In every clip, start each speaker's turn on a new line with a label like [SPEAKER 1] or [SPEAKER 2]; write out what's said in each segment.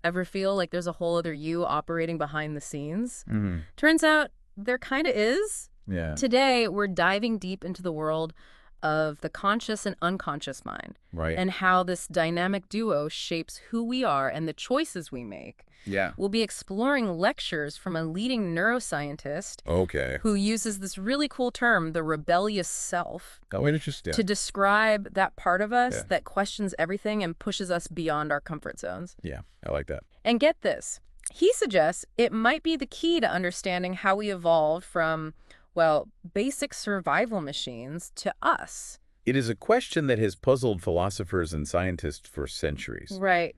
[SPEAKER 1] Ever feel like there's a whole other you operating behind the scenes?
[SPEAKER 2] Hmm.
[SPEAKER 1] Turns out there kind of is.
[SPEAKER 2] Yeah.
[SPEAKER 1] Today, we're diving deep into the world of the conscious and unconscious mind
[SPEAKER 2] Right.
[SPEAKER 1] and how this dynamic duo shapes who we are and the choices we make.
[SPEAKER 2] Yeah.
[SPEAKER 1] We'll be exploring lectures from a leading neuroscientist
[SPEAKER 2] Okay.
[SPEAKER 1] who uses this really cool term, the rebellious self,
[SPEAKER 2] Oh, interesting.
[SPEAKER 1] to describe that part of us
[SPEAKER 2] Yeah.
[SPEAKER 1] that questions everything and pushes us beyond our comfort zones.
[SPEAKER 2] Yeah, I like that.
[SPEAKER 1] And get this, he suggests it might be the key to understanding how we evolved from, well, basic survival machines to us.
[SPEAKER 2] It is a question that has puzzled philosophers and scientists for centuries.
[SPEAKER 1] Right.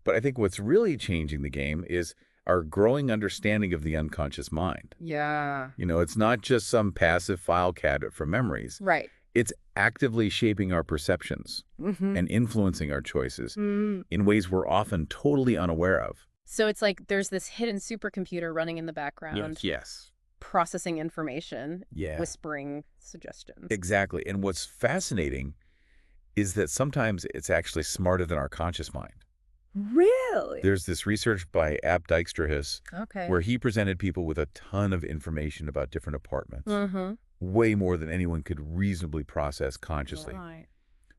[SPEAKER 2] But I think what's really changing the game is our growing understanding of the unconscious mind.
[SPEAKER 1] Yeah.
[SPEAKER 2] It's not just some passive file cabinet for memories.
[SPEAKER 1] Right.
[SPEAKER 2] It's actively shaping our perceptions and influencing our choices in ways we're often totally unaware of.
[SPEAKER 1] So it's like there's this hidden supercomputer running in the background,
[SPEAKER 2] Yes.
[SPEAKER 1] processing information,
[SPEAKER 2] Yeah.
[SPEAKER 1] whispering suggestions.
[SPEAKER 2] Exactly. And what's fascinating is that sometimes it's actually smarter than our conscious mind.
[SPEAKER 1] Really?
[SPEAKER 2] There's this research by Ab Dijksterhuis
[SPEAKER 1] Okay.
[SPEAKER 2] where he presented people with a ton of information about different apartments,
[SPEAKER 1] Mm-hmm.
[SPEAKER 2] way more than anyone could reasonably process consciously.
[SPEAKER 1] Right.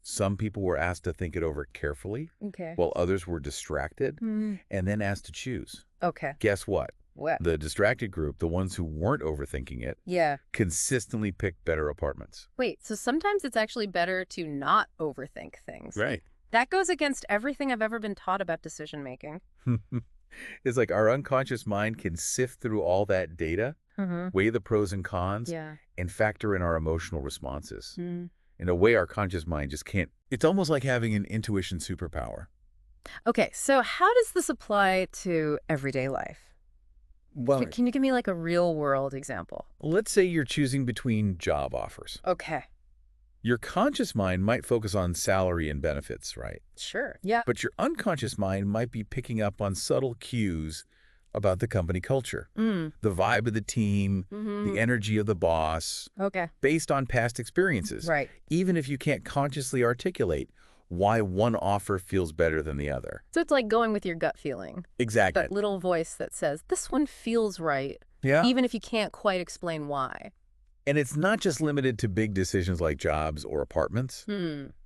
[SPEAKER 2] Some people were asked to think it over carefully,
[SPEAKER 1] Okay.
[SPEAKER 2] while others were distracted
[SPEAKER 1] Mm.
[SPEAKER 2] and then asked to choose.
[SPEAKER 1] Okay.
[SPEAKER 2] Guess what?
[SPEAKER 1] What?
[SPEAKER 2] The distracted group, the ones who weren't overthinking it,
[SPEAKER 1] Yeah.
[SPEAKER 2] consistently picked better apartments.
[SPEAKER 1] Wait, so sometimes it's actually better to not overthink things.
[SPEAKER 2] Right.
[SPEAKER 1] That goes against everything I've ever been taught about decision making.
[SPEAKER 2] It's like our unconscious mind can sift through all that data,
[SPEAKER 1] Mm-hmm.
[SPEAKER 2] weigh the pros and cons,
[SPEAKER 1] Yeah.
[SPEAKER 2] and factor in our emotional responses.
[SPEAKER 1] Mm.
[SPEAKER 2] In a way our conscious mind just can't. It's almost like having an intuition superpower.
[SPEAKER 1] Okay, so how does this apply to everyday life?
[SPEAKER 2] Well,
[SPEAKER 1] Can you give me like a real world example?
[SPEAKER 2] let's say you're choosing between job offers.
[SPEAKER 1] Okay.
[SPEAKER 2] Your conscious mind might focus on salary and benefits, right?
[SPEAKER 1] Sure. Yeah.
[SPEAKER 2] But your unconscious mind might be picking up on subtle cues about the company culture,
[SPEAKER 1] Mm.
[SPEAKER 2] the vibe of the team,
[SPEAKER 1] Mm-hmm.
[SPEAKER 2] the energy of the boss,
[SPEAKER 1] Okay.
[SPEAKER 2] based on past experiences,
[SPEAKER 1] Right.
[SPEAKER 2] even if you can't consciously articulate why one offer feels better than the other.
[SPEAKER 1] So it's like going with your gut feeling.
[SPEAKER 2] Exactly.
[SPEAKER 1] That little voice that says, this one feels right,
[SPEAKER 2] Yeah.
[SPEAKER 1] even if you can't quite explain why.
[SPEAKER 2] And it's not just limited to big decisions like jobs or apartments.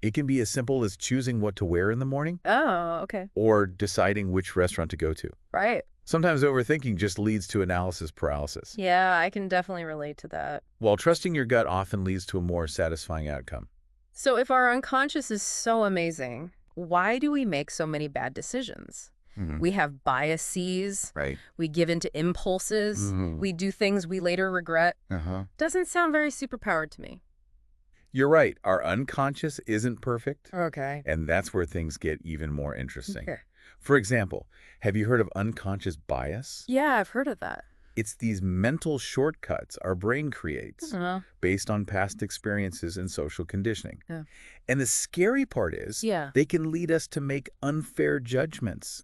[SPEAKER 2] It can be as simple as choosing what to wear in the morning
[SPEAKER 1] Oh, okay.
[SPEAKER 2] or deciding which restaurant to go to.
[SPEAKER 1] Right.
[SPEAKER 2] Sometimes overthinking just leads to analysis paralysis,
[SPEAKER 1] Yeah, I can definitely relate to that.
[SPEAKER 2] while trusting your gut often leads to a more satisfying outcome.
[SPEAKER 1] So if our unconscious is so amazing, why do we make so many bad decisions? We have biases.
[SPEAKER 2] Right.
[SPEAKER 1] We give into impulses. We do things we later regret. Doesn't sound very superpowered to me.
[SPEAKER 2] You're right. Our unconscious isn't perfect,
[SPEAKER 1] Okay.
[SPEAKER 2] and that's where things get even more interesting.
[SPEAKER 1] Okay.
[SPEAKER 2] For example, have you heard of unconscious bias?
[SPEAKER 1] Yeah, I've heard of that.
[SPEAKER 2] It's these mental shortcuts our brain creates based on past experiences and social conditioning.
[SPEAKER 1] Yeah.
[SPEAKER 2] And the scary part is
[SPEAKER 1] Yeah.
[SPEAKER 2] they can lead us to make unfair judgments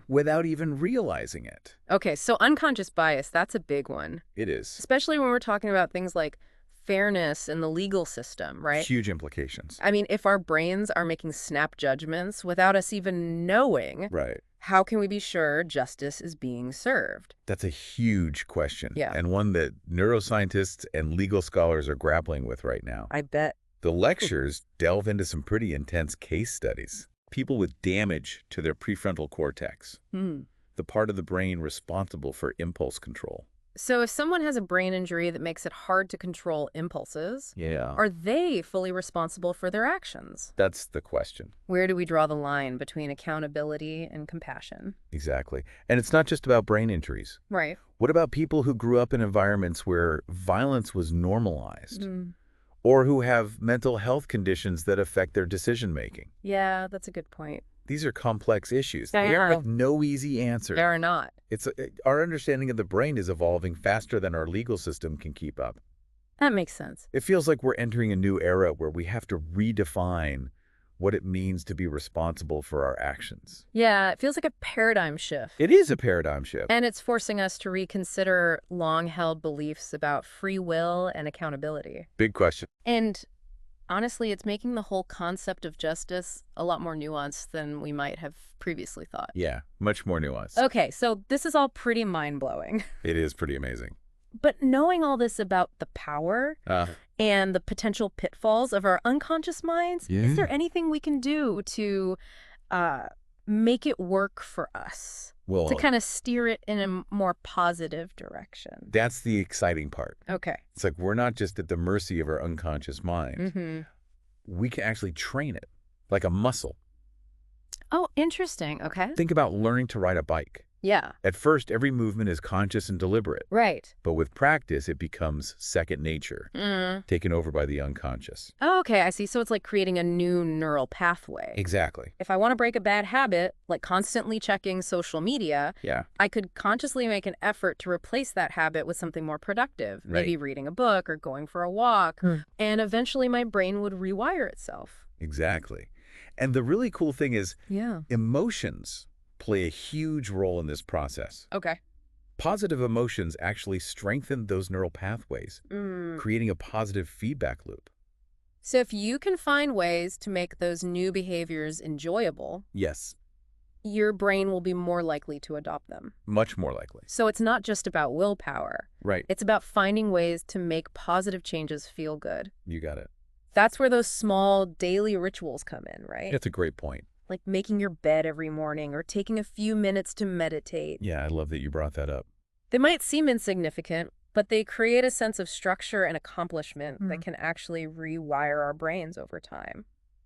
[SPEAKER 2] without even realizing it.
[SPEAKER 1] Okay, so unconscious bias, that's a big one,
[SPEAKER 2] It is.
[SPEAKER 1] especially when we're talking about things like fairness in the legal system, right?
[SPEAKER 2] Huge implications.
[SPEAKER 1] I mean, if our brains are making snap judgments without us even knowing,
[SPEAKER 2] Right.
[SPEAKER 1] how can we be sure justice is being served?
[SPEAKER 2] That's a huge question.
[SPEAKER 1] Yeah.
[SPEAKER 2] And one that neuroscientists and legal scholars are grappling with right now.
[SPEAKER 1] I bet.
[SPEAKER 2] The lectures delve into some pretty intense case studies. People with damage to their prefrontal cortex, the part of the brain responsible for impulse control.
[SPEAKER 1] So if someone has a brain injury that makes it hard to control impulses,
[SPEAKER 2] Yeah.
[SPEAKER 1] are they fully responsible for their actions?
[SPEAKER 2] That's the question.
[SPEAKER 1] Where do we draw the line between accountability and compassion?
[SPEAKER 2] Exactly. And it's not just about brain injuries.
[SPEAKER 1] Right.
[SPEAKER 2] What about people who grew up in environments where violence was normalized?
[SPEAKER 1] Mm.
[SPEAKER 2] Or who have mental health conditions that affect their decision-making?
[SPEAKER 1] Yeah, that's a good point.
[SPEAKER 2] These are complex issues.
[SPEAKER 1] Yeah,
[SPEAKER 2] There
[SPEAKER 1] yeah.
[SPEAKER 2] are no easy answers.
[SPEAKER 1] There are not.
[SPEAKER 2] Our understanding of the brain is evolving faster than our legal system can keep up.
[SPEAKER 1] That makes sense.
[SPEAKER 2] It feels like we're entering a new era where we have to redefine what it means to be responsible for our actions.
[SPEAKER 1] Yeah, it feels like a paradigm shift.
[SPEAKER 2] It is a paradigm shift.
[SPEAKER 1] And it's forcing us to reconsider long-held beliefs about free will and accountability.
[SPEAKER 2] Big question.
[SPEAKER 1] And Honestly, it's making the whole concept of justice a lot more nuanced than we might have previously thought.
[SPEAKER 2] Yeah, much more nuanced.
[SPEAKER 1] Okay, so this is all pretty mind-blowing.
[SPEAKER 2] It is pretty amazing.
[SPEAKER 1] But knowing all this about the power
[SPEAKER 2] Uh,
[SPEAKER 1] and the potential pitfalls of our unconscious minds, is
[SPEAKER 2] yeah.
[SPEAKER 1] there anything we can do to uh, make it work for us? To
[SPEAKER 2] Well,
[SPEAKER 1] kind of steer it in a more positive direction?
[SPEAKER 2] that's the exciting part.
[SPEAKER 1] Okay.
[SPEAKER 2] It's like we're not just at the mercy of our unconscious mind.
[SPEAKER 1] Mm-hmm.
[SPEAKER 2] We can actually train it like a muscle.
[SPEAKER 1] Oh, interesting. Okay.
[SPEAKER 2] Think about learning to ride a bike.
[SPEAKER 1] Yeah.
[SPEAKER 2] At first, every movement is conscious and deliberate,
[SPEAKER 1] Right.
[SPEAKER 2] but with practice, it becomes second nature, taken over by the unconscious.
[SPEAKER 1] Oh, okay, I see. So it's like creating a new neural pathway.
[SPEAKER 2] Exactly.
[SPEAKER 1] If I want to break a bad habit, like constantly checking social media,
[SPEAKER 2] Yeah.
[SPEAKER 1] I could consciously make an effort to replace that habit with something more productive, maybe reading a book or going for a walk, and eventually my brain would rewire itself.
[SPEAKER 2] Exactly. And the really cool thing is
[SPEAKER 1] Yeah.
[SPEAKER 2] emotions play a huge role in this process.
[SPEAKER 1] Okay.
[SPEAKER 2] Positive emotions actually strengthen those neural pathways,
[SPEAKER 1] Mm.
[SPEAKER 2] creating a positive feedback loop.
[SPEAKER 1] So if you can find ways to make those new behaviors enjoyable,
[SPEAKER 2] Yes,
[SPEAKER 1] your brain will be more likely to adopt them.
[SPEAKER 2] much more likely.
[SPEAKER 1] So it's not just about willpower.
[SPEAKER 2] Right.
[SPEAKER 1] It's about finding ways to make positive changes feel good.
[SPEAKER 2] You got it.
[SPEAKER 1] That's where those small daily rituals come in, right?
[SPEAKER 2] That's a great point.
[SPEAKER 1] Like making your bed every morning or taking a few minutes to meditate.
[SPEAKER 2] Yeah, I love that you brought that up.
[SPEAKER 1] They might seem insignificant, but they create a sense of structure and accomplishment that can actually rewire our brains over time.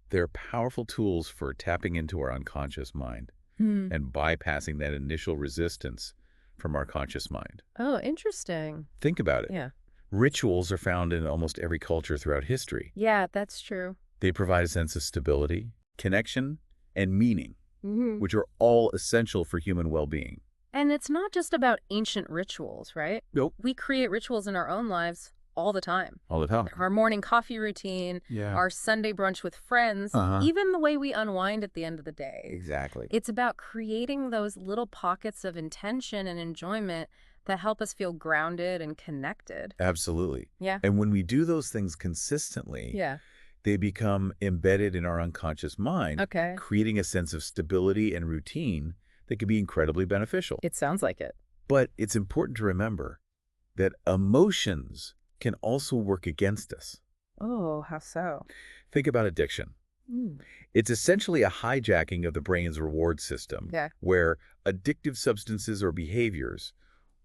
[SPEAKER 2] They're powerful tools for tapping into our unconscious mind and bypassing that initial resistance from our conscious mind.
[SPEAKER 1] Oh, interesting.
[SPEAKER 2] Think about it.
[SPEAKER 1] Yeah.
[SPEAKER 2] Rituals are found in almost every culture throughout history.
[SPEAKER 1] Yeah, that's true.
[SPEAKER 2] They provide a sense of stability, connection, and meaning,
[SPEAKER 1] Mm-hmm.
[SPEAKER 2] which are all essential for human well-being.
[SPEAKER 1] And it's not just about ancient rituals, right?
[SPEAKER 2] Nope.
[SPEAKER 1] We create rituals in our own lives all the time.
[SPEAKER 2] All the time.
[SPEAKER 1] Our morning coffee routine,
[SPEAKER 2] Yeah.
[SPEAKER 1] our Sunday brunch with friends, even the way we unwind at the end of the day.
[SPEAKER 2] Exactly.
[SPEAKER 1] It's about creating those little pockets of intention and enjoyment that help us feel grounded and connected.
[SPEAKER 2] Absolutely.
[SPEAKER 1] Yeah.
[SPEAKER 2] And when we do those things consistently,
[SPEAKER 1] Yeah.
[SPEAKER 2] they become embedded in our unconscious mind,
[SPEAKER 1] Okay.
[SPEAKER 2] creating a sense of stability and routine that can be incredibly beneficial.
[SPEAKER 1] It sounds like it.
[SPEAKER 2] But it's important to remember that emotions can also work against us.
[SPEAKER 1] Oh, how so?
[SPEAKER 2] Think about addiction. It's essentially a hijacking of the brain's reward system,
[SPEAKER 1] Yeah.
[SPEAKER 2] where addictive substances or behaviors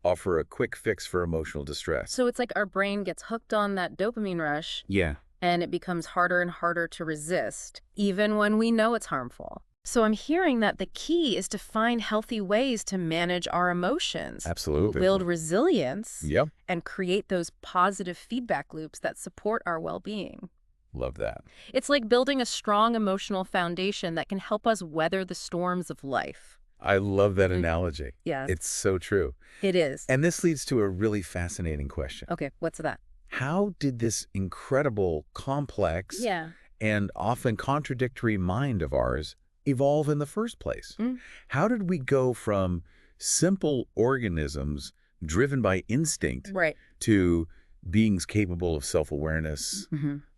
[SPEAKER 2] offer a quick fix for emotional distress.
[SPEAKER 1] So it's like our brain gets hooked on that dopamine rush
[SPEAKER 2] Yeah.
[SPEAKER 1] and it becomes harder and harder to resist, even when we know it's harmful. So I'm hearing that the key is to find healthy ways to manage our emotions,
[SPEAKER 2] Absolutely.
[SPEAKER 1] build resilience,
[SPEAKER 2] Yep.
[SPEAKER 1] and create those positive feedback loops that support our well-being.
[SPEAKER 2] Love that.
[SPEAKER 1] It's like building a strong emotional foundation that can help us weather the storms of life.
[SPEAKER 2] I love that analogy.
[SPEAKER 1] Yeah,
[SPEAKER 2] It's so true.
[SPEAKER 1] it is.
[SPEAKER 2] And this leads to a really fascinating question.
[SPEAKER 1] Okay, what's that?
[SPEAKER 2] How did this incredible, complex,
[SPEAKER 1] Yeah.
[SPEAKER 2] and often contradictory mind of ours evolve in the first place? How did we go from simple organisms driven by instinct
[SPEAKER 1] Right.
[SPEAKER 2] to beings capable of self-awareness,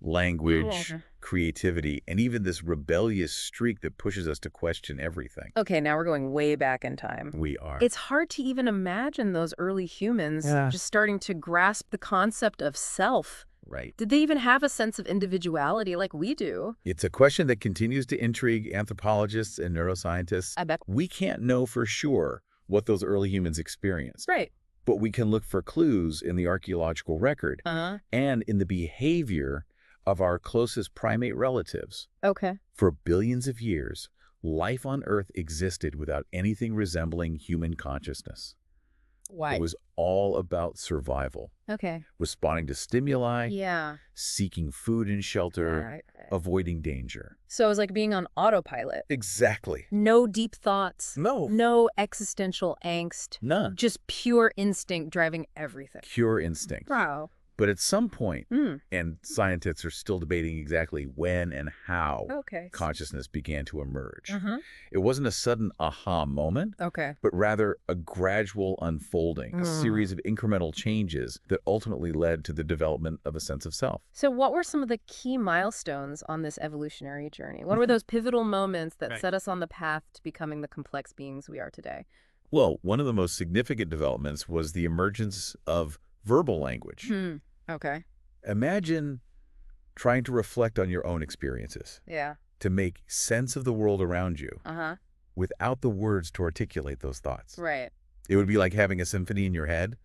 [SPEAKER 2] language, creativity, and even this rebellious streak that pushes us to question everything?
[SPEAKER 1] Okay, now we're going way back in time.
[SPEAKER 2] We are.
[SPEAKER 1] It's hard to even imagine those early humans just starting to grasp the concept of self.
[SPEAKER 2] Right.
[SPEAKER 1] Did they even have a sense of individuality like we do?
[SPEAKER 2] It's a question that continues to intrigue anthropologists and neuroscientists.
[SPEAKER 1] I bet.
[SPEAKER 2] We can't know for sure what those early humans experienced,
[SPEAKER 1] Right.
[SPEAKER 2] but we can look for clues in the archaeological record and in the behavior of our closest primate relatives.
[SPEAKER 1] Okay.
[SPEAKER 2] For billions of years, life on Earth existed without anything resembling human consciousness.
[SPEAKER 1] Why?
[SPEAKER 2] It was all about survival,
[SPEAKER 1] Okay.
[SPEAKER 2] responding to stimuli,
[SPEAKER 1] Yeah.
[SPEAKER 2] seeking food and shelter,
[SPEAKER 1] Right.
[SPEAKER 2] avoiding danger.
[SPEAKER 1] So it was like being on autopilot.
[SPEAKER 2] Exactly.
[SPEAKER 1] No deep thoughts.
[SPEAKER 2] No.
[SPEAKER 1] No existential angst.
[SPEAKER 2] None.
[SPEAKER 1] Just pure instinct driving everything.
[SPEAKER 2] Pure instinct.
[SPEAKER 1] Wow.
[SPEAKER 2] But at some point,
[SPEAKER 1] Mm.
[SPEAKER 2] and scientists are still debating exactly when and how
[SPEAKER 1] Okay.
[SPEAKER 2] consciousness began to emerge.
[SPEAKER 1] Uh-huh.
[SPEAKER 2] It wasn't a sudden aha moment,
[SPEAKER 1] Okay.
[SPEAKER 2] but rather a gradual unfolding, a
[SPEAKER 1] Mm.
[SPEAKER 2] series of incremental changes that ultimately led to the development of a sense of self.
[SPEAKER 1] So what were some of the key milestones on this evolutionary journey? What were those pivotal moments that
[SPEAKER 3] Right.
[SPEAKER 1] set us on the path to becoming the complex beings we are today?
[SPEAKER 2] Well, one of the most significant developments was the emergence of verbal language.
[SPEAKER 1] Okay.
[SPEAKER 2] Imagine trying to reflect on your own experiences,
[SPEAKER 1] Yeah.
[SPEAKER 2] to make sense of the world around you
[SPEAKER 1] Uh-huh.
[SPEAKER 2] without the words to articulate those thoughts.
[SPEAKER 1] Right.
[SPEAKER 2] It would be like having a symphony in your head,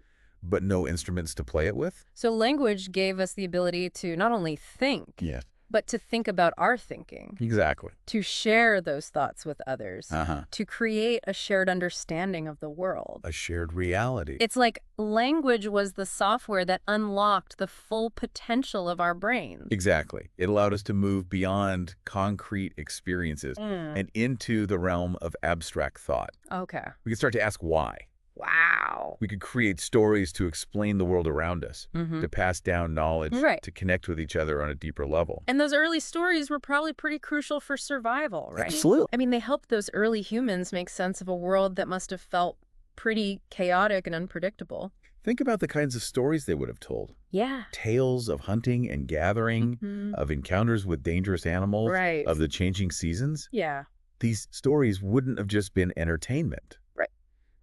[SPEAKER 2] but no instruments to play it with.
[SPEAKER 1] So language gave us the ability to not only think,
[SPEAKER 2] Yeah,
[SPEAKER 1] but to think about our thinking,
[SPEAKER 2] exactly.
[SPEAKER 1] to share those thoughts with others,
[SPEAKER 2] Uh-huh.
[SPEAKER 1] to create a shared understanding of the world.
[SPEAKER 2] A shared reality.
[SPEAKER 1] It's like language was the software that unlocked the full potential of our brains.
[SPEAKER 2] Exactly. It allowed us to move beyond concrete experiences and into the realm of abstract thought.
[SPEAKER 1] Okay.
[SPEAKER 2] We could start to ask why.
[SPEAKER 1] Wow.
[SPEAKER 2] We could create stories to explain the world around us, to pass down knowledge,
[SPEAKER 1] Right.
[SPEAKER 2] to connect with each other on a deeper level.
[SPEAKER 1] And those early stories were probably pretty crucial for survival, right?
[SPEAKER 2] Absolutely.
[SPEAKER 1] I mean, they helped those early humans make sense of a world that must have felt pretty chaotic and unpredictable.
[SPEAKER 2] Think about the kinds of stories they would have told.
[SPEAKER 1] Yeah.
[SPEAKER 2] Tales of hunting and gathering, of encounters with dangerous animals,
[SPEAKER 1] Right.
[SPEAKER 2] of the changing seasons.
[SPEAKER 1] Yeah.
[SPEAKER 2] These stories wouldn't have just been entertainment.
[SPEAKER 1] Right.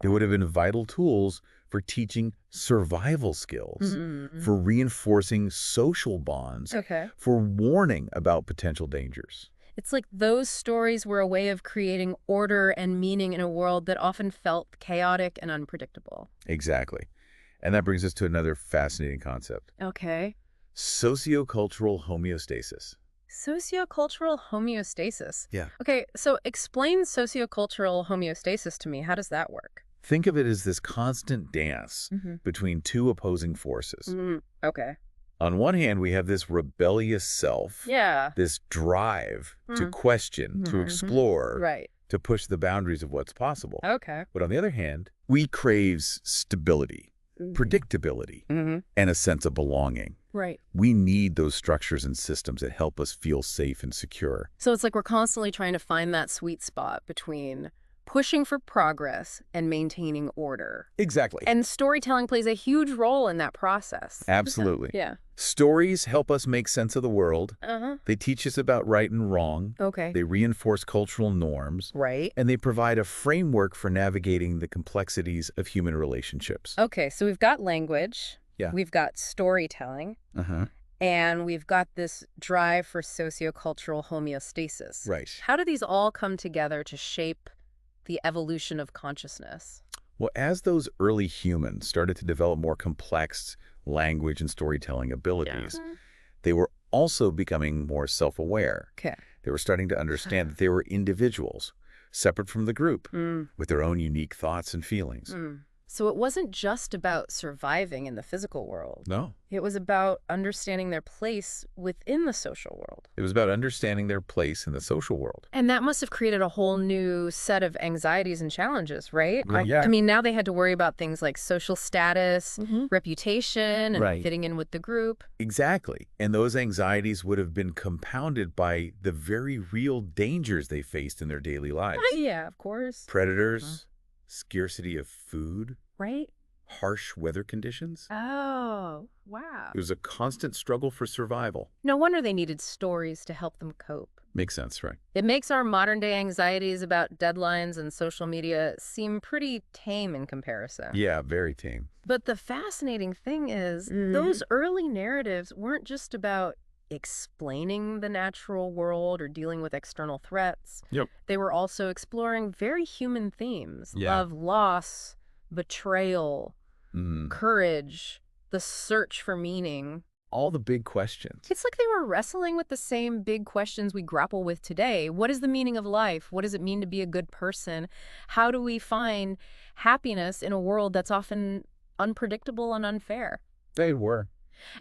[SPEAKER 2] They would have been vital tools for teaching survival skills, for reinforcing social bonds,
[SPEAKER 1] Okay.
[SPEAKER 2] for warning about potential dangers.
[SPEAKER 1] It's like those stories were a way of creating order and meaning in a world that often felt chaotic and unpredictable.
[SPEAKER 2] Exactly. And that brings us to another fascinating concept.
[SPEAKER 1] Okay.
[SPEAKER 2] Sociocultural homeostasis.
[SPEAKER 1] Sociocultural homeostasis.
[SPEAKER 2] Yeah.
[SPEAKER 1] Okay, so explain sociocultural homeostasis to me. How does that work?
[SPEAKER 2] Think of it as this constant dance between two opposing forces.
[SPEAKER 1] Okay.
[SPEAKER 2] On one hand, we have this rebellious self,
[SPEAKER 1] Yeah.
[SPEAKER 2] this drive to question, to explore,
[SPEAKER 1] Right.
[SPEAKER 2] to push the boundaries of what's possible.
[SPEAKER 1] Okay.
[SPEAKER 2] But on the other hand, we crave stability, predictability, and a sense of belonging.
[SPEAKER 1] Right.
[SPEAKER 2] We need those structures and systems that help us feel safe and secure.
[SPEAKER 1] So it's like we're constantly trying to find that sweet spot between pushing for progress and maintaining order.
[SPEAKER 2] Exactly.
[SPEAKER 1] And storytelling plays a huge role in that process.
[SPEAKER 2] Absolutely.
[SPEAKER 1] Yeah.
[SPEAKER 2] Stories help us make sense of the world.
[SPEAKER 1] Uh-huh.
[SPEAKER 2] They teach us about right and wrong.
[SPEAKER 1] Okay.
[SPEAKER 2] They reinforce cultural norms.
[SPEAKER 1] Right.
[SPEAKER 2] And they provide a framework for navigating the complexities of human relationships.
[SPEAKER 1] Okay, so we've got language.
[SPEAKER 2] Yeah.
[SPEAKER 1] We've got storytelling.
[SPEAKER 2] Uh-huh.
[SPEAKER 1] And we've got this drive for sociocultural homeostasis.
[SPEAKER 2] Right.
[SPEAKER 1] How do these all come together to shape the evolution of consciousness?
[SPEAKER 2] Well, as those early humans started to develop more complex language and storytelling abilities, they were also becoming more self-aware.
[SPEAKER 1] Okay.
[SPEAKER 2] They were starting to understand that they were individuals, separate from the group, with their own unique thoughts and feelings.
[SPEAKER 1] So it wasn't just about surviving in the physical world.
[SPEAKER 2] No.
[SPEAKER 1] It was about understanding their place within the social world.
[SPEAKER 2] It was about understanding their place in the social world.
[SPEAKER 1] And that must have created a whole new set of anxieties and challenges, right?
[SPEAKER 2] Yeah.
[SPEAKER 1] I mean, now they had to worry about things like social status, reputation, and
[SPEAKER 2] Right.
[SPEAKER 1] fitting in with the group.
[SPEAKER 2] Exactly. And those anxieties would have been compounded by the very real dangers they faced in their daily lives.
[SPEAKER 1] Yeah, of course.
[SPEAKER 2] Predators, scarcity of food,
[SPEAKER 1] Right?
[SPEAKER 2] harsh weather conditions.
[SPEAKER 1] Oh, wow.
[SPEAKER 2] It was a constant struggle for survival.
[SPEAKER 1] No wonder they needed stories to help them cope.
[SPEAKER 2] Makes sense, right?
[SPEAKER 1] It makes our modern-day anxieties about deadlines and social media seem pretty tame in comparison.
[SPEAKER 2] Yeah, very tame.
[SPEAKER 1] But the fascinating thing is, those early narratives weren't just about explaining the natural world or dealing with external threats.
[SPEAKER 2] Yep.
[SPEAKER 1] They were also exploring very human themes
[SPEAKER 2] Yeah.
[SPEAKER 1] of loss, betrayal, courage, the search for meaning.
[SPEAKER 2] All the big questions.
[SPEAKER 1] It's like they were wrestling with the same big questions we grapple with today. What is the meaning of life? What does it mean to be a good person? How do we find happiness in a world that's often unpredictable and unfair?
[SPEAKER 2] They were.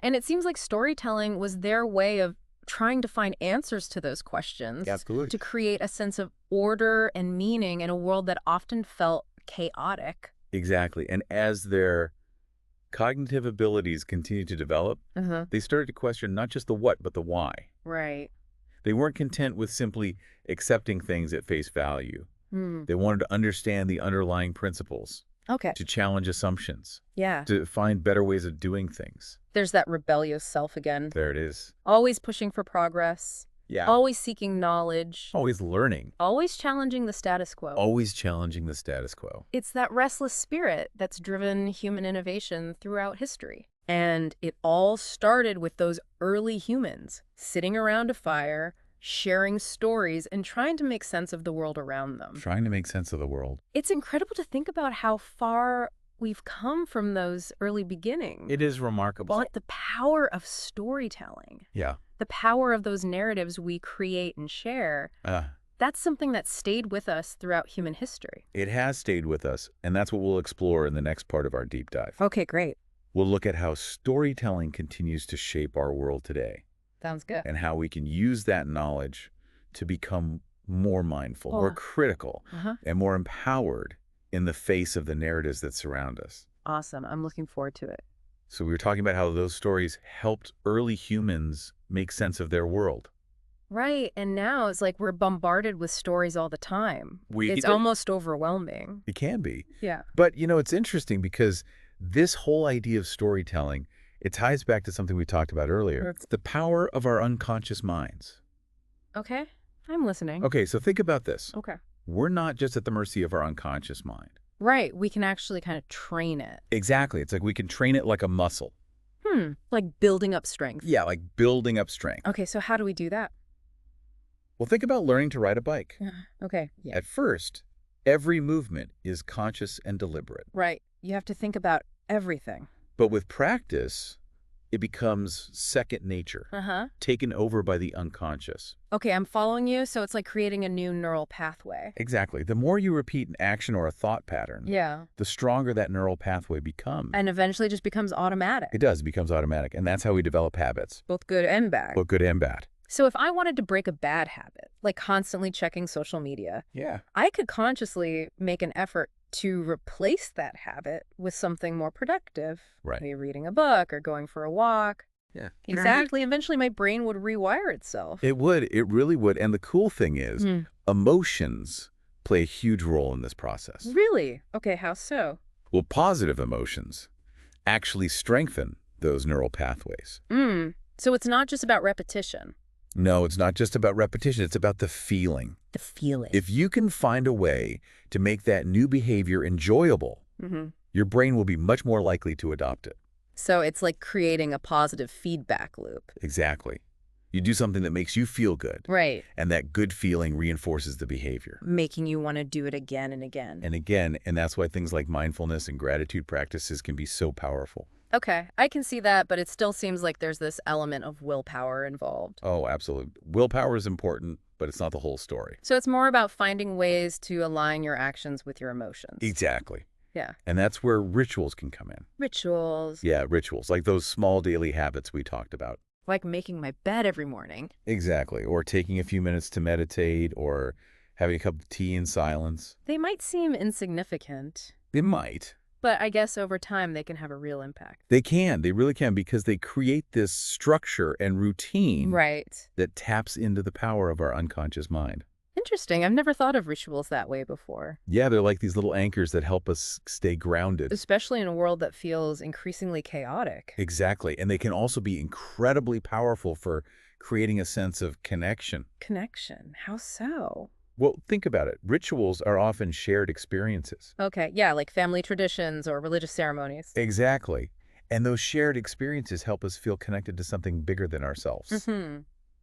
[SPEAKER 1] And it seems like storytelling was their way of trying to find answers to those questions.
[SPEAKER 2] Absolutely.
[SPEAKER 1] To create a sense of order and meaning in a world that often felt chaotic.
[SPEAKER 2] Exactly. And as their cognitive abilities continued to develop,
[SPEAKER 1] Uh-huh.
[SPEAKER 2] they started to question not just the what, but the why.
[SPEAKER 1] Right.
[SPEAKER 2] They weren't content with simply accepting things at face value.
[SPEAKER 1] Hmm.
[SPEAKER 2] They wanted to understand the underlying principles,
[SPEAKER 1] Okay.
[SPEAKER 2] to challenge assumptions,
[SPEAKER 1] Yeah.
[SPEAKER 2] to find better ways of doing things.
[SPEAKER 1] There's that rebellious self again.
[SPEAKER 2] There it is.
[SPEAKER 1] Always pushing for progress.
[SPEAKER 2] Yeah.
[SPEAKER 1] Always seeking knowledge.
[SPEAKER 2] Always learning.
[SPEAKER 1] Always challenging the status quo.
[SPEAKER 2] Always challenging the status quo.
[SPEAKER 1] It's that restless spirit that's driven human innovation throughout history. And it all started with those early humans sitting around a fire, sharing stories, and trying to make sense of the world around them.
[SPEAKER 2] Trying to make sense of the world.
[SPEAKER 1] It's incredible to think about how far we've come from those early beginnings.
[SPEAKER 2] It is remarkable.
[SPEAKER 1] But the power of storytelling,
[SPEAKER 2] Yeah.
[SPEAKER 1] the power of those narratives we create and share, that's something that stayed with us throughout human history.
[SPEAKER 2] It has stayed with us, and that's what we'll explore in the next part of our deep dive.
[SPEAKER 1] Okay, great.
[SPEAKER 2] We'll look at how storytelling continues to shape our world today
[SPEAKER 1] Sounds good.
[SPEAKER 2] and how we can use that knowledge to become more mindful, more critical, and more empowered in the face of the narratives that surround us.
[SPEAKER 1] Awesome. I'm looking forward to it.
[SPEAKER 2] So we were talking about how those stories helped early humans make sense of their world.
[SPEAKER 1] Right. And now it's like we're bombarded with stories all the time. It's almost overwhelming.
[SPEAKER 2] It can be.
[SPEAKER 1] Yeah.
[SPEAKER 2] But, it's interesting because this whole idea of storytelling, it ties back to something we talked about earlier. It's the power of our unconscious minds.
[SPEAKER 1] Okay. I'm listening.
[SPEAKER 2] Okay, so think about this.
[SPEAKER 1] Okay.
[SPEAKER 2] We're not just at the mercy of our unconscious mind.
[SPEAKER 1] Right. We can actually kind of train it.
[SPEAKER 2] Exactly. It's like we can train it like a muscle.
[SPEAKER 1] Like building up strength.
[SPEAKER 2] Yeah, like building up strength.
[SPEAKER 1] Okay, so how do we do that?
[SPEAKER 2] Well, think about learning to ride a bike.
[SPEAKER 1] Okay. Yeah.
[SPEAKER 2] At first, every movement is conscious and deliberate.
[SPEAKER 1] Right. You have to think about everything.
[SPEAKER 2] But with practice, it becomes second nature, taken over by the unconscious.
[SPEAKER 1] Okay, I'm following you. So it's like creating a new neural pathway.
[SPEAKER 2] Exactly. The more you repeat an action or a thought pattern, the stronger that neural pathway becomes.
[SPEAKER 1] And eventually just becomes automatic.
[SPEAKER 2] It does. It becomes automatic. And that's how we develop habits.
[SPEAKER 1] Both good and bad.
[SPEAKER 2] Both good and bad.
[SPEAKER 1] So if I wanted to break a bad habit, like constantly checking social media, I could consciously make an effort to replace that habit with something more productive.
[SPEAKER 2] Right.
[SPEAKER 1] Maybe reading a book or going for a walk.
[SPEAKER 2] Yeah.
[SPEAKER 1] Exactly. Eventually my brain would rewire itself.
[SPEAKER 2] It would. It really would. And the cool thing is, emotions play a huge role in this process.
[SPEAKER 1] Really? Okay, how so?
[SPEAKER 2] Well, positive emotions actually strengthen those neural pathways.
[SPEAKER 1] So it's not just about repetition.
[SPEAKER 2] No, it's not just about repetition. It's about the feeling.
[SPEAKER 1] The feeling.
[SPEAKER 2] If you can find a way to make that new behavior enjoyable, your brain will be much more likely to adopt it.
[SPEAKER 1] So it's like creating a positive feedback loop.
[SPEAKER 2] Exactly. You do something that makes you feel good.
[SPEAKER 1] Right.
[SPEAKER 2] And that good feeling reinforces the behavior.
[SPEAKER 1] Making you want to do it again and again.
[SPEAKER 2] And again, and that's why things like mindfulness and gratitude practices can be so powerful.
[SPEAKER 1] Okay, I can see that, but it still seems like there's this element of willpower involved.
[SPEAKER 2] Oh, absolutely. Willpower is important, but it's not the whole story.
[SPEAKER 1] So it's more about finding ways to align your actions with your emotions.
[SPEAKER 2] Exactly.
[SPEAKER 1] Yeah.
[SPEAKER 2] And that's where rituals can come in.
[SPEAKER 1] Rituals.
[SPEAKER 2] Yeah, rituals, like those small daily habits we talked about.
[SPEAKER 1] Like making my bed every morning.
[SPEAKER 2] Exactly. Or taking a few minutes to meditate, or having a cup of tea in silence.
[SPEAKER 1] They might seem insignificant.
[SPEAKER 2] They might.
[SPEAKER 1] But I guess over time they can have a real impact.
[SPEAKER 2] They can. They really can, because they create this structure and routine that taps into the power of our unconscious mind.
[SPEAKER 1] Interesting. I've never thought of rituals that way before.
[SPEAKER 2] Yeah, they're like these little anchors that help us stay grounded.
[SPEAKER 1] Especially in a world that feels increasingly chaotic.
[SPEAKER 2] Exactly. And they can also be incredibly powerful for creating a sense of connection.
[SPEAKER 1] Connection? How so?
[SPEAKER 2] Well, think about it. Rituals are often shared experiences.
[SPEAKER 1] Okay, yeah, like family traditions or religious ceremonies.
[SPEAKER 2] Exactly. And those shared experiences help us feel connected to something bigger than ourselves.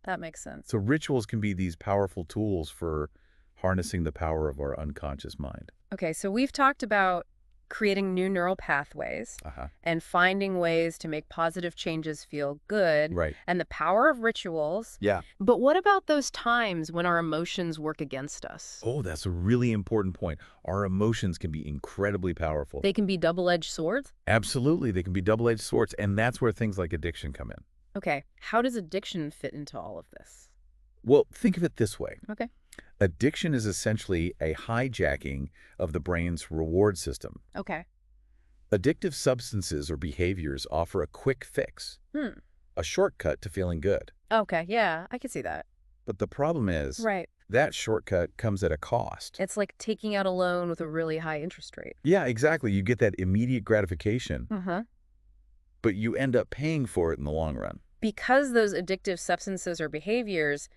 [SPEAKER 1] That makes sense.
[SPEAKER 2] So rituals can be these powerful tools for harnessing the power of our unconscious mind.
[SPEAKER 1] Okay, so we've talked about creating new neural pathways and finding ways to make positive changes feel good.
[SPEAKER 2] Right.
[SPEAKER 1] And the power of rituals.
[SPEAKER 2] Yeah.
[SPEAKER 1] But what about those times when our emotions work against us?
[SPEAKER 2] Oh, that's a really important point. Our emotions can be incredibly powerful.
[SPEAKER 1] They can be double-edged swords?
[SPEAKER 2] Absolutely. They can be double-edged swords. And that's where things like addiction come in.
[SPEAKER 1] Okay. How does addiction fit into all of this?
[SPEAKER 2] Well, think of it this way.
[SPEAKER 1] Okay.
[SPEAKER 2] Addiction is essentially a hijacking of the brain's reward system.
[SPEAKER 1] Okay.
[SPEAKER 2] Addictive substances or behaviors offer a quick fix,
[SPEAKER 1] Hmm.
[SPEAKER 2] a shortcut to feeling good.
[SPEAKER 1] Okay, yeah, I can see that.
[SPEAKER 2] But the problem is,
[SPEAKER 1] Right.
[SPEAKER 2] that shortcut comes at a cost.
[SPEAKER 1] It's like taking out a loan with a really high interest rate.
[SPEAKER 2] Yeah, exactly. You get that immediate gratification,
[SPEAKER 1] Uh-huh.
[SPEAKER 2] but you end up paying for it in the long run.
[SPEAKER 1] Because those addictive substances or behaviors,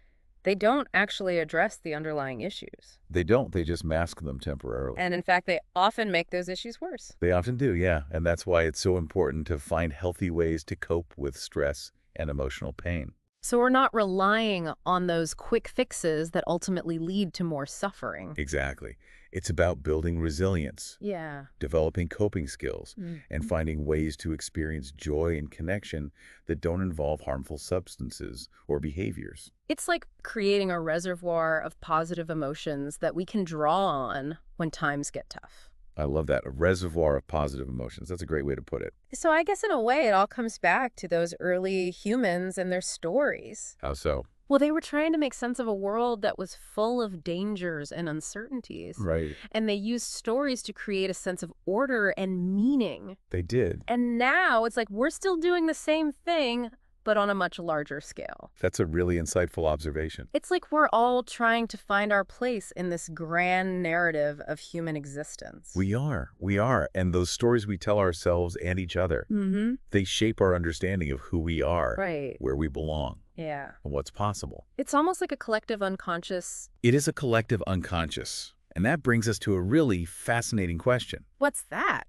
[SPEAKER 1] they don't actually address the underlying issues.
[SPEAKER 2] They don't. They just mask them temporarily.
[SPEAKER 1] And in fact, they often make those issues worse.
[SPEAKER 2] They often do, yeah. And that's why it's so important to find healthy ways to cope with stress and emotional pain.
[SPEAKER 1] So we're not relying on those quick fixes that ultimately lead to more suffering.
[SPEAKER 2] Exactly. It's about building resilience,
[SPEAKER 1] Yeah.
[SPEAKER 2] developing coping skills, and finding ways to experience joy and connection that don't involve harmful substances or behaviors.
[SPEAKER 1] It's like creating a reservoir of positive emotions that we can draw on when times get tough.
[SPEAKER 2] I love that. A reservoir of positive emotions. That's a great way to put it.
[SPEAKER 1] So I guess in a way, it all comes back to those early humans and their stories.
[SPEAKER 2] How so?
[SPEAKER 1] Well, they were trying to make sense of a world that was full of dangers and uncertainties.
[SPEAKER 2] Right.
[SPEAKER 1] And they used stories to create a sense of order and meaning.
[SPEAKER 2] They did.
[SPEAKER 1] And now it's like we're still doing the same thing, but on a much larger scale.
[SPEAKER 2] That's a really insightful observation.
[SPEAKER 1] It's like we're all trying to find our place in this grand narrative of human existence.
[SPEAKER 2] We are. We are. And those stories we tell ourselves and each other, they shape our understanding of who we are,
[SPEAKER 1] Right.
[SPEAKER 2] where we belong,
[SPEAKER 1] Yeah.
[SPEAKER 2] and what's possible.
[SPEAKER 1] It's almost like a collective unconscious.
[SPEAKER 2] It is a collective unconscious. And that brings us to a really fascinating question.
[SPEAKER 1] What's that?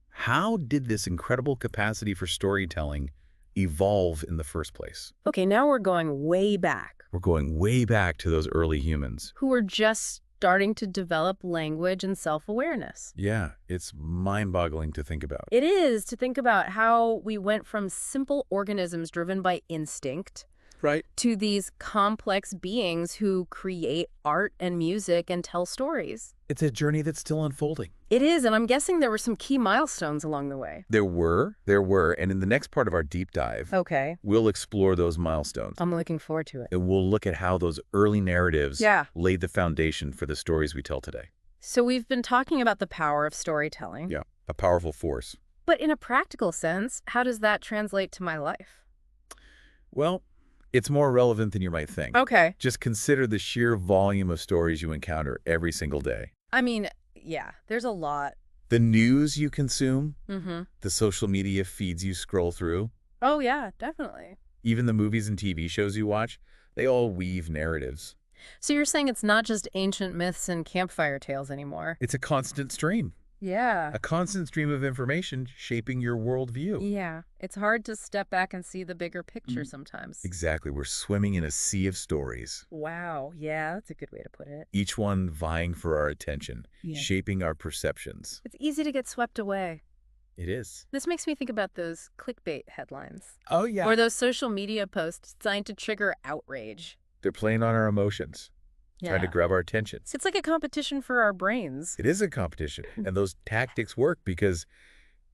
[SPEAKER 2] How did this incredible capacity for storytelling evolve in the first place?
[SPEAKER 1] Okay, now we're going way back.
[SPEAKER 2] We're going way back to those early humans.
[SPEAKER 1] Who were just starting to develop language and self-awareness.
[SPEAKER 2] Yeah, it's mind-boggling to think about.
[SPEAKER 1] It is to think about how we went from simple organisms driven by instinct
[SPEAKER 2] Right.
[SPEAKER 1] to these complex beings who create art and music and tell stories.
[SPEAKER 2] It's a journey that's still unfolding.
[SPEAKER 1] It is, and I'm guessing there were some key milestones along the way.
[SPEAKER 2] There were, and in the next part of our deep dive,
[SPEAKER 1] Okay.
[SPEAKER 2] we'll explore those milestones.
[SPEAKER 1] I'm looking forward to it.
[SPEAKER 2] And we'll look at how those early narratives
[SPEAKER 1] Yeah.
[SPEAKER 2] laid the foundation for the stories we tell today.
[SPEAKER 1] So we've been talking about the power of storytelling.
[SPEAKER 2] Yeah, a powerful force.
[SPEAKER 1] But in a practical sense, how does that translate to my life?
[SPEAKER 2] Well, it's more relevant than you might think.
[SPEAKER 1] Okay.
[SPEAKER 2] Just consider the sheer volume of stories you encounter every single day.
[SPEAKER 1] I mean, yeah, there's a lot.
[SPEAKER 2] The news you consume,
[SPEAKER 1] Mm-hmm.
[SPEAKER 2] the social media feeds you scroll through,
[SPEAKER 1] Oh, yeah, definitely.
[SPEAKER 2] even the movies and TV shows you watch, they all weave narratives.
[SPEAKER 1] So you're saying it's not just ancient myths and campfire tales anymore?
[SPEAKER 2] It's a constant stream,
[SPEAKER 1] Yeah.
[SPEAKER 2] a constant stream of information shaping your worldview.
[SPEAKER 1] Yeah. It's hard to step back and see the bigger picture sometimes.
[SPEAKER 2] Exactly. We're swimming in a sea of stories,
[SPEAKER 1] Wow. Yeah, that's a good way to put it.
[SPEAKER 2] each one vying for our attention,
[SPEAKER 1] Yeah.
[SPEAKER 2] shaping our perceptions.
[SPEAKER 1] It's easy to get swept away.
[SPEAKER 2] It is.
[SPEAKER 1] This makes me think about those clickbait headlines.
[SPEAKER 2] Oh, yeah.
[SPEAKER 1] Or those social media posts designed to trigger outrage.
[SPEAKER 2] They're playing on our emotions, trying to grab our attention.
[SPEAKER 1] So it's like a competition for our brains.
[SPEAKER 2] It is a competition. And those tactics work because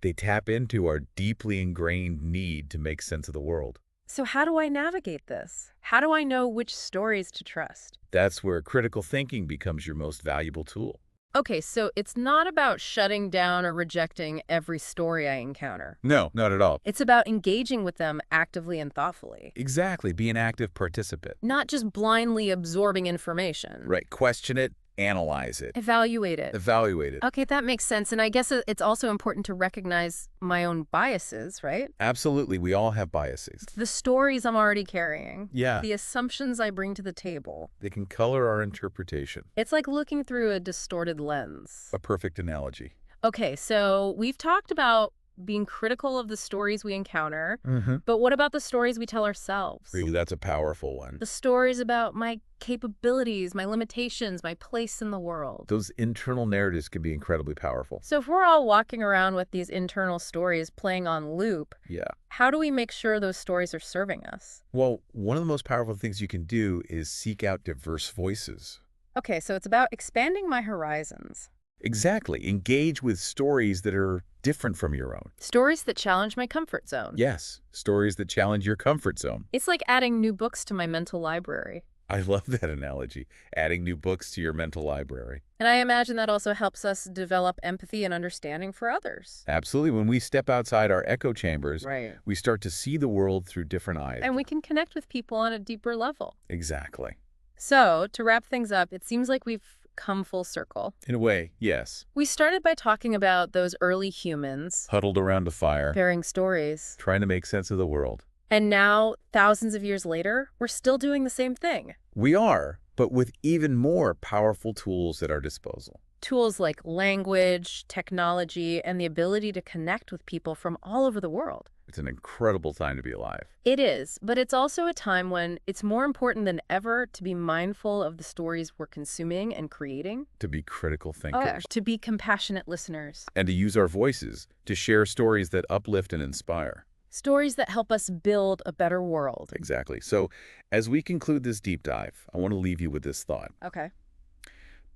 [SPEAKER 2] they tap into our deeply ingrained need to make sense of the world.
[SPEAKER 1] So how do I navigate this? How do I know which stories to trust?
[SPEAKER 2] That's where critical thinking becomes your most valuable tool.
[SPEAKER 1] Okay, so it's not about shutting down or rejecting every story I encounter.
[SPEAKER 2] No, not at all.
[SPEAKER 1] It's about engaging with them actively and thoughtfully.
[SPEAKER 2] Exactly. Be an active participant.
[SPEAKER 1] Not just blindly absorbing information.
[SPEAKER 2] Right. Question it, analyze it,
[SPEAKER 1] Evaluate it.
[SPEAKER 2] evaluate it.
[SPEAKER 1] Okay, that makes sense. And I guess it's also important to recognize my own biases, right?
[SPEAKER 2] Absolutely. We all have biases.
[SPEAKER 1] The stories I'm already carrying.
[SPEAKER 2] Yeah.
[SPEAKER 1] The assumptions I bring to the table.
[SPEAKER 2] They can color our interpretation.
[SPEAKER 1] It's like looking through a distorted lens.
[SPEAKER 2] A perfect analogy.
[SPEAKER 1] Okay, so we've talked about being critical of the stories we encounter, but what about the stories we tell ourselves?
[SPEAKER 2] Ooh, that's a powerful one.
[SPEAKER 1] The stories about my capabilities, my limitations, my place in the world.
[SPEAKER 2] Those internal narratives can be incredibly powerful.
[SPEAKER 1] So if we're all walking around with these internal stories playing on loop,
[SPEAKER 2] Yeah.
[SPEAKER 1] how do we make sure those stories are serving us?
[SPEAKER 2] Well, one of the most powerful things you can do is seek out diverse voices.
[SPEAKER 1] Okay, so it's about expanding my horizons.
[SPEAKER 2] Exactly. Engage with stories that are different from your own.
[SPEAKER 1] Stories that challenge my comfort zone.
[SPEAKER 2] Yes, stories that challenge your comfort zone.
[SPEAKER 1] It's like adding new books to my mental library.
[SPEAKER 2] I love that analogy, adding new books to your mental library.
[SPEAKER 1] And I imagine that also helps us develop empathy and understanding for others.
[SPEAKER 2] Absolutely. When we step outside our echo chambers,
[SPEAKER 1] Right.
[SPEAKER 2] we start to see the world through different eyes.
[SPEAKER 1] And we can connect with people on a deeper level.
[SPEAKER 2] Exactly.
[SPEAKER 1] So, to wrap things up, it seems like we've come full circle.
[SPEAKER 2] In a way, yes.
[SPEAKER 1] We started by talking about those early humans,
[SPEAKER 2] Huddled around a fire,
[SPEAKER 1] sharing stories.
[SPEAKER 2] trying to make sense of the world.
[SPEAKER 1] And now, thousands of years later, we're still doing the same thing.
[SPEAKER 2] We are, but with even more powerful tools at our disposal.
[SPEAKER 1] Tools like language, technology, and the ability to connect with people from all over the world.
[SPEAKER 2] It's an incredible time to be alive.
[SPEAKER 1] It is, but it's also a time when it's more important than ever to be mindful of the stories we're consuming and creating.
[SPEAKER 2] To be critical thinkers.
[SPEAKER 1] To be compassionate listeners.
[SPEAKER 2] And to use our voices to share stories that uplift and inspire.
[SPEAKER 1] Stories that help us build a better world.
[SPEAKER 2] Exactly. So, as we conclude this deep dive, I want to leave you with this thought.
[SPEAKER 1] Okay.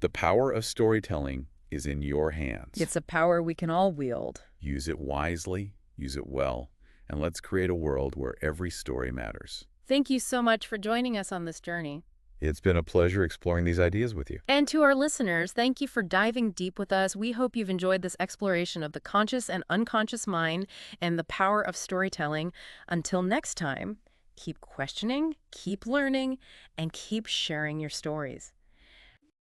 [SPEAKER 2] The power of storytelling is in your hands.
[SPEAKER 1] It's a power we can all wield.
[SPEAKER 2] Use it wisely, use it well, and let's create a world where every story matters.
[SPEAKER 1] Thank you so much for joining us on this journey.
[SPEAKER 2] It's been a pleasure exploring these ideas with you.
[SPEAKER 1] And to our listeners, thank you for diving deep with us. We hope you've enjoyed this exploration of the conscious and unconscious mind and the power of storytelling. Until next time, keep questioning, keep learning, and keep sharing your stories.